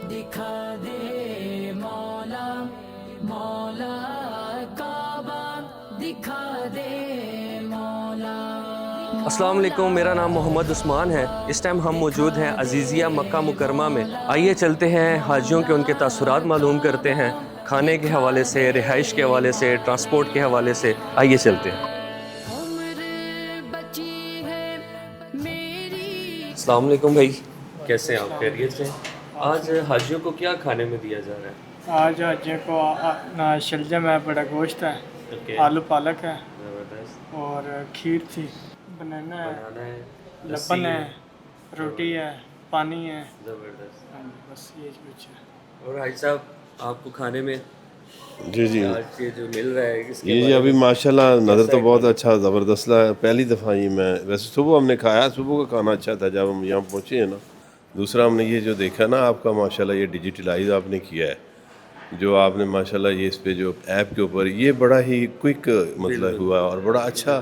दिखा दे मौला, मौला काबा दिखा दे मौला। अस्सलाम वालेकुम, मेरा नाम मोहम्मद उस्मान है। इस टाइम हम मौजूद हैं अजीज़िया मक्का मुकरमा में। आइए चलते हैं हाजियों के उनके तासुरात मालूम करते हैं, खाने के हवाले से, रिहाइश के हवाले से, ट्रांसपोर्ट के हवाले से। आइए चलते हैं। अस्सलाम वालेकुम भाई, कैसे हैं आप? खैरियत से? आज हाजियों को क्या खाने में दिया जा रहा है? आज हाजियों को ना शलजम है, बड़ा गोश्त है, ओके, आलू पालक है ज़बरदस्त। और खीर थी, बनाना है, बनाना है, लपन है, रोटी है, पानी है। ज़बरदस्त। हाँ जी, बस ये कुछ है। और भाई साहब, आपको खाने में जी जी आज ये जो मिल रहा है इसके ये जी बारे अभी में माशाल्लाह नज़र तो है बहुत अच्छा ज़बरदस्त है। पहली दफ़ा ही मैं वैसे सुबह हमने खाया, सुबह का खाना अच्छा था जब हम यहाँ पहुँचे हैं ना। दूसरा हमने ये जो देखा ना आपका माशाल्लाह ये डिजिटलाइज आपने किया है, जो आपने माशाल्लाह ये इस पे जो ऐप के ऊपर ये बड़ा ही क्विक मतलब हुआ और बड़ा अच्छा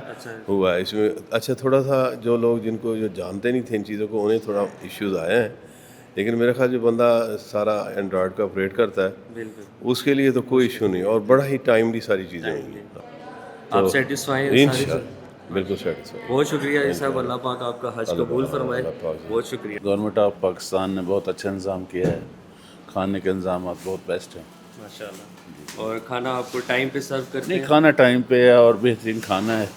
हुआ है इसमें। अच्छा थोड़ा सा जो लोग जिनको जो जानते नहीं थे इन चीज़ों को उन्हें थोड़ा इश्यूज आए हैं, लेकिन मेरे ख्याल जो बंदा सारा एंड्रॉयड का ऑपरेट करता है बिल्कुल उसके लिए तो कोई इशू नहीं और बड़ा ही टाइमली सारी चीज़ें हुई हैं। आप सेटिस्फाई हैं सारी इंशाल्लाह बिल्कुल सेटिस्फाई। बहुत शुक्रिया जी साहब, अल्लाह पाक आपका हज कबूल फरमाए। बहुत शुक्रिया। गवर्नमेंट ऑफ पाकिस्तान ने बहुत अच्छा इंतज़ाम किया है, खाने के इंतजाम बहुत बेस्ट हैं। माशाल्लाह। और खाना आपको टाइम पे सर्व करते नहीं, हैं? खाना टाइम पे है और बेहतरीन खाना है।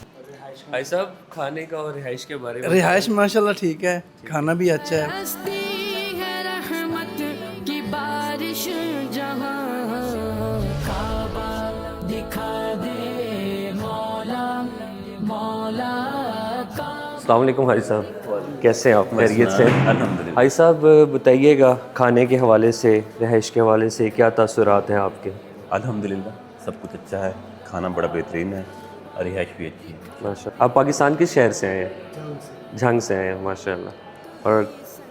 भाई साहब, खाने का और रिहाइश के बारे में रिहाइश माशाल्लाह ठीक है, खाना भी अच्छा है। हस्ती है रहमत की बारिश जहाँ, काबा दिखा दे मौला, मौला का। अस्सलाम वालेकुम भाई साहब, कैसे हैं आप? खैरियत से? अल्हम्दुलिल्लाह। भाई साहब बताइएगा, खाने के हवाले से, रिहाइश के हवाले से क्या तासुरात हैं आपके? अल्हम्दुलिल्लाह सब कुछ अच्छा है, खाना बड़ा बेहतरीन है और रिहाइश भी अच्छी है। माशा, आप पाकिस्तान किस शहर से हैं? झंग से हैं, माशाल्लाह। और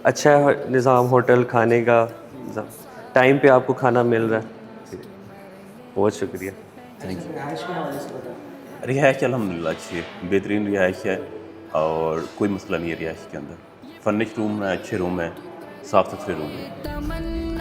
अच्छा है निज़ाम होटल खाने का, टाइम पे आपको खाना मिल रहा है? बहुत शुक्रिया। रिहाइश अल्हम्दुलिल्लाह अच्छी है, बेहतरीन रिहाइश है और कोई मसला नहीं है रिहाइश के अंदर। फर्निश रूम है, अच्छे रूम है, साफ़ सुथरे रूम है। तमन्ना